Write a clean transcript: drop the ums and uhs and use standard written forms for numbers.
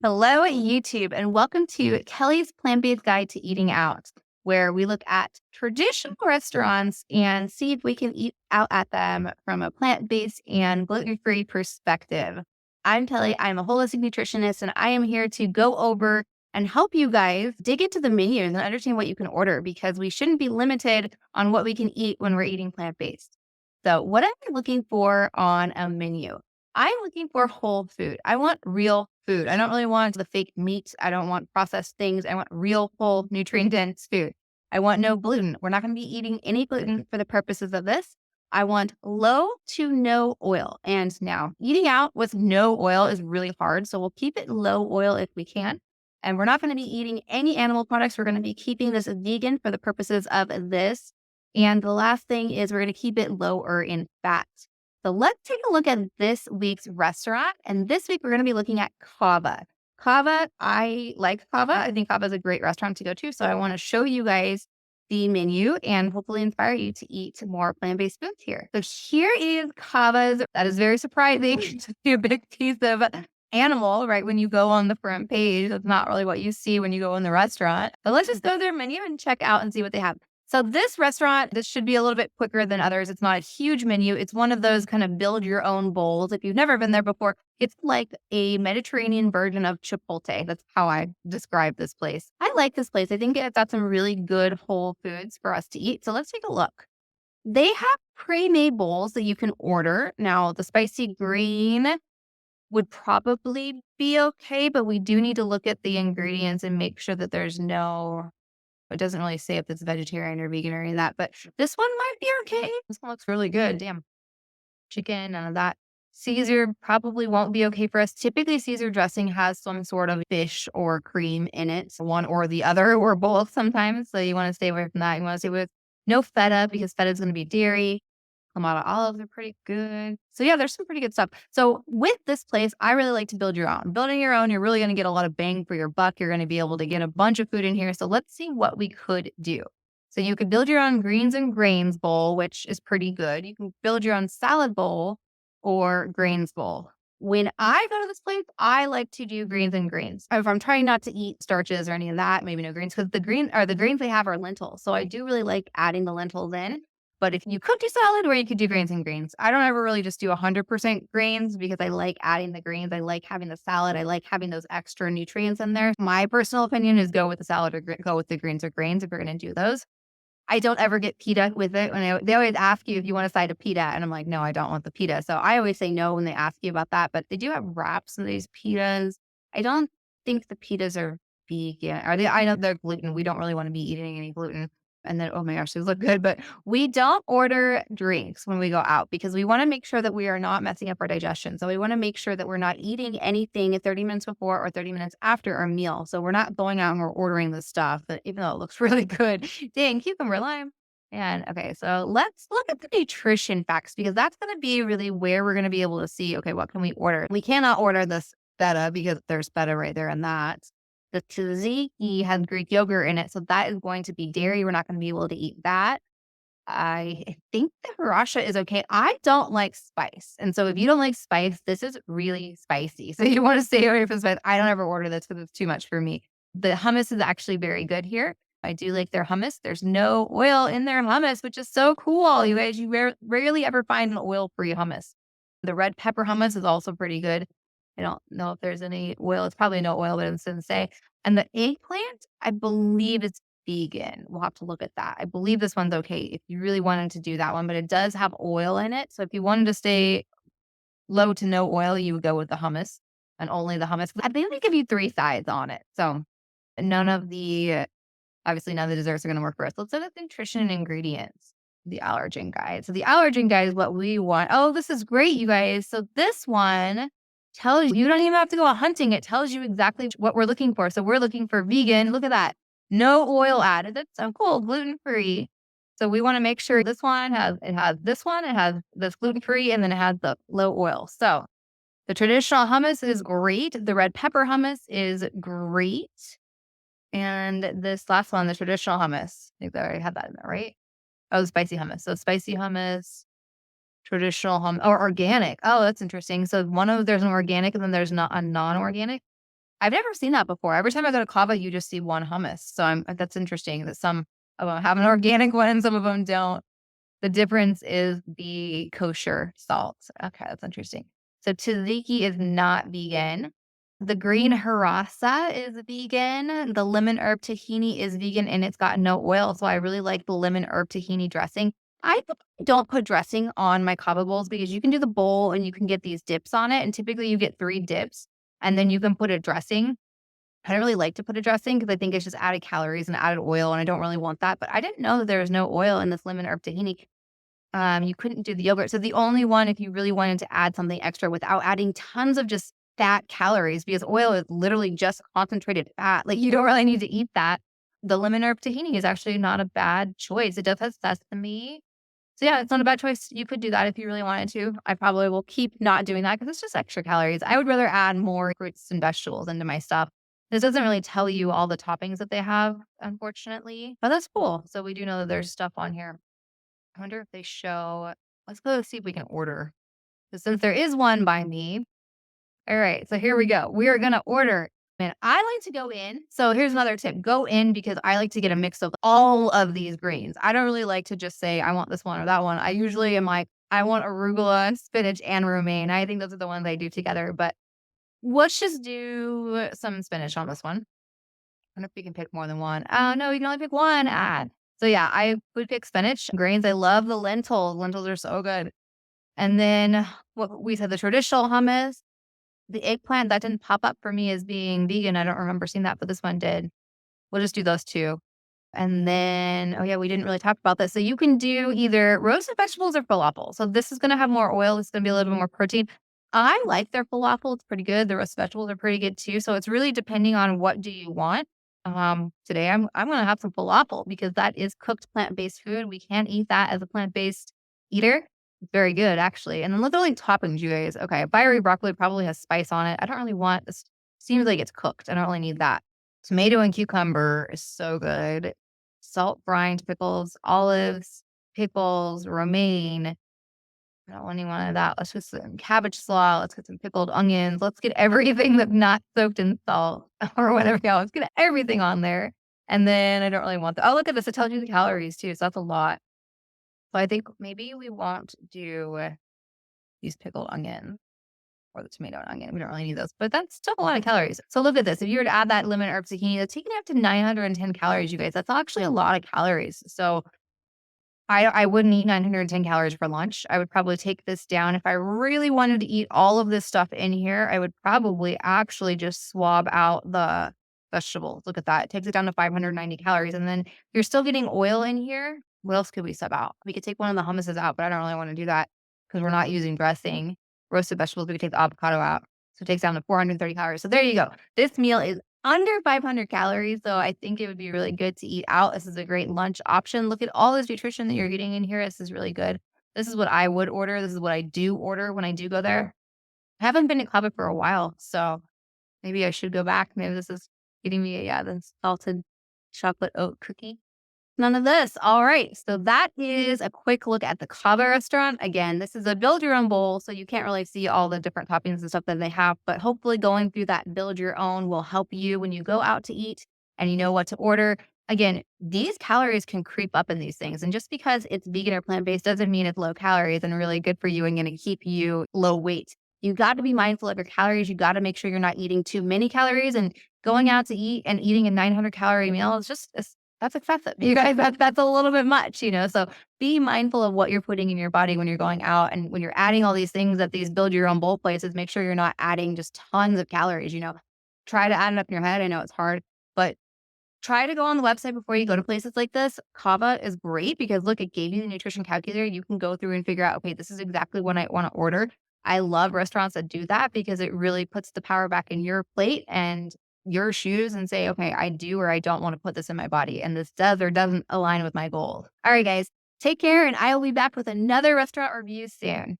Hello, YouTube, and welcome to Kelly's Plant-Based Guide to Eating Out, where we look at traditional restaurants and see if we can eat out at them from a plant-based and gluten-free perspective. I'm Kelly. I'm a holistic nutritionist, and I am here to go over and help you guys dig into the menu and understand what you can order because we shouldn't be limited on what we can eat when we're eating plant-based. So, what am I looking for on a menu? I'm looking for whole food. I want real food. I don't really want the fake meat. I don't want processed things. I want real, whole, nutrient dense food. I want no gluten. We're not going to be eating any gluten for the purposes of this. I want low to no oil. And now, eating out with no oil is really hard. So we'll keep it low oil if we can. And we're not going to be eating any animal products. We're going to be keeping this vegan for the purposes of this. And the last thing is we're going to keep it lower in fat. So let's take a look at this week's restaurant. And this week, we're going to be looking at Cava. Cava, I like Cava. I think Cava is a great restaurant to go to. So I want to show you guys the menu and hopefully inspire you to eat more plant-based foods here. So here is Cava's. That is very surprising to see a big piece of animal, right? When you go on the front page, that's not really what you see when you go in the restaurant. But let's just go to their menu and check out and see what they have. So this restaurant, this should be a little bit quicker than others. It's not a huge menu. It's one of those kind of build your own bowls. If you've never been there before, it's like a Mediterranean version of Chipotle. That's how I describe this place. I like this place. I think it's got some really good whole foods for us to eat. So let's take a look. They have pre-made bowls that you can order. Now, the spicy green would probably be okay, but we do need to look at the ingredients and make sure that there's no. It doesn't really say if it's vegetarian or vegan or any of that, but this one might be okay. This one looks really good. Damn. Chicken, none of that. Caesar probably won't be okay for us. Typically, Caesar dressing has some sort of fish or cream in it, one or the other, or both sometimes. So you want to stay away from that. You want to stay with no feta because feta is going to be dairy. Clamato olives are pretty good. So yeah, there's some pretty good stuff. So with this place, I really like to build your own. Building your own, you're really going to get a lot of bang for your buck. You're going to be able to get a bunch of food in here. So let's see what we could do. So you could build your own greens and grains bowl, which is pretty good. You can build your own salad bowl or grains bowl. When I go to this place, I like to do greens and grains. If I'm trying not to eat starches or any of that, maybe no greens, because the greens they have are lentils. So I do really like adding the lentils in. But if you could do salad or you could do grains and greens, I don't ever really just do 100% grains because I like adding the greens. I like having the salad. I like having those extra nutrients in there. My personal opinion is go with the salad or go with the greens or grains if you're going to do those. I don't ever get pita with it. They always ask you if you want a side of pita. And I'm like, no, I don't want the pita. So I always say no when they ask you about that. But they do have wraps of these pitas. I don't think the pitas are vegan. Are they? I know they're gluten. We don't really want to be eating any gluten. And then, oh my gosh, these look good. But we don't order drinks when we go out because we want to make sure that we are not messing up our digestion. So we want to make sure that we're not eating anything 30 minutes before or 30 minutes after our meal. So we're not going out and we're ordering this stuff that even though it looks really good. Dang, cucumber lime. And okay, so let's look at the nutrition facts because that's going to be really where we're going to be able to see, okay, what can we order? We cannot order this feta because there's feta right there in that. The tzatziki has Greek yogurt in it, so that is going to be dairy. We're not going to be able to eat that. I think the harasha is okay. I don't like spice. And so if you don't like spice, this is really spicy. So you want to stay away from spice. I don't ever order this because it's too much for me. The hummus is actually very good here. I do like their hummus. There's no oil in their hummus, which is so cool. You guys, you rarely ever find an oil-free hummus. The red pepper hummus is also pretty good. I don't know if there's any oil. It's probably no oil, but it doesn't say. And the eggplant, I believe it's vegan. We'll have to look at that. I believe this one's okay if you really wanted to do that one, but it does have oil in it. So if you wanted to stay low to no oil, you would go with the hummus and only the hummus. I think they give you 3 sides on it. So obviously none of the desserts are going to work for us. Let's look at the nutrition and ingredients. The allergen guide. So the allergen guide is what we want. Oh, this is great, you guys. So this one tells you don't even have to go hunting. It tells you exactly what we're looking for. So we're looking for vegan. Look at that. No oil added. That's so cool. Gluten-free. So we want to make sure this one has this gluten-free and then it has the low oil. So the traditional hummus is great. The red pepper hummus is great. And this last one, the traditional hummus. I think I already had that in there, right? Oh, the spicy hummus. So spicy hummus. Traditional or organic. Oh, that's interesting. So there's an organic and then there's not a non-organic. I've never seen that before. Every time I go to Cava, you just see one hummus. So that's interesting that some of them have an organic one, some of them don't. The difference is the kosher salt. Okay, that's interesting. So tzatziki is not vegan. The green harissa is vegan. The lemon herb tahini is vegan and it's got no oil. So I really like the lemon herb tahini dressing. I don't put dressing on my kava bowls because you can do the bowl and you can get these dips on it. And typically you get 3 dips and then you can put a dressing. I don't really like to put a dressing because I think it's just added calories and added oil, and I don't really want that. But I didn't know that there was no oil in this lemon herb tahini. You couldn't do the yogurt. So the only one, if you really wanted to add something extra without adding tons of just fat calories, because oil is literally just concentrated fat. Like you don't really need to eat that. The lemon herb tahini is actually not a bad choice. It does have sesame. So yeah, it's not a bad choice. You could do that if you really wanted to. I probably will keep not doing that because it's just extra calories. I would rather add more fruits and vegetables into my stuff. This doesn't really tell you all the toppings that they have, unfortunately, but that's cool. So we do know that there's stuff on here. I wonder if they show. Let's go see if we can order. 'Cause since there is one by me. All right, so here we go. We are gonna order. And I like to go in. So here's another tip. Go in because I like to get a mix of all of these greens. I don't really like to just say I want this one or that one. I usually am like, I want arugula, spinach, and romaine. I think those are the ones I do together. But let's just do some spinach on this one. I wonder if we can pick more than one. Oh, no, we can only pick one. So yeah, I would pick spinach, grains. I love the lentils. Lentils are so good. And then what we said, the traditional hummus, the eggplant, that didn't pop up for me as being vegan. I don't remember seeing that, but this one did. We'll just do those two. And then, oh yeah, we didn't really talk about this. So you can do either roasted vegetables or falafel. So this is going to have more oil. It's going to be a little bit more protein. I like their falafel. It's pretty good. The roasted vegetables are pretty good too. So it's really depending on what do you want. Today I'm going to have some falafel because that is cooked plant-based food. We can eat that as a plant-based eater. It's very good actually. And then look at the toppings, you guys. Okay, fiery broccoli probably has spice on it. I don't really want this. Seems like it's cooked. I don't really need that. Tomato and cucumber is so good. Salt brined pickles, olives, pickles, romaine. I don't want any one of that. Let's just some cabbage slaw. Let's get some pickled onions. Let's get everything that's not soaked in salt or whatever. Yeah, let's get everything on there. And then I don't really want that. Oh, look at this. It tells you the calories too. So that's a lot. So I think maybe we won't do these pickled onions or the tomato and onion. We don't really need those, but that's still a lot of calories. So look at this. If you were to add that lemon herb zucchini, that's taking up to 910 calories, you guys. That's actually a lot of calories. So I wouldn't eat 910 calories for lunch. I would probably take this down. If I really wanted to eat all of this stuff in here, I would probably actually just swab out the vegetables. Look at that. It takes it down to 590 calories. And then you're still getting oil in here. What else could we sub out? We could take one of the hummuses out, but I don't really want to do that because we're not using dressing. Roasted vegetables, we could take the avocado out. So it takes down to 430 calories. So there you go. This meal is under 500 calories. So I think it would be really good to eat out. This is a great lunch option. Look at all this nutrition that you're getting in here. This is really good. This is what I would order. This is what I do order when I do go there. I haven't been to Cava for a while, so maybe I should go back. Maybe this is getting me the salted chocolate oat cookie. None of this. All right. So that is a quick look at the Cava restaurant. Again, this is a build your own bowl, so you can't really see all the different toppings and stuff that they have, but hopefully going through that build your own will help you when you go out to eat and you know what to order. Again, these calories can creep up in these things. And just because it's vegan or plant-based doesn't mean it's low calories and really good for you and going to keep you low weight. You got to be mindful of your calories. You got to make sure you're not eating too many calories, and going out to eat and eating a 900 calorie meal is just that's excessive. You guys, that's a little bit much, you know? So be mindful of what you're putting in your body when you're going out. And when you're adding all these things at these build your own bowl places, make sure you're not adding just tons of calories, you know? Try to add it up in your head. I know it's hard, but try to go on the website before you go to places like this. Cava is great because look, it gave you the nutrition calculator. You can go through and figure out, okay, this is exactly what I want to order. I love restaurants that do that because it really puts the power back in your plate and your shoes and say, okay, I do or I don't want to put this in my body. And this does or doesn't align with my goals. All right, guys, take care. And I will be back with another restaurant review soon.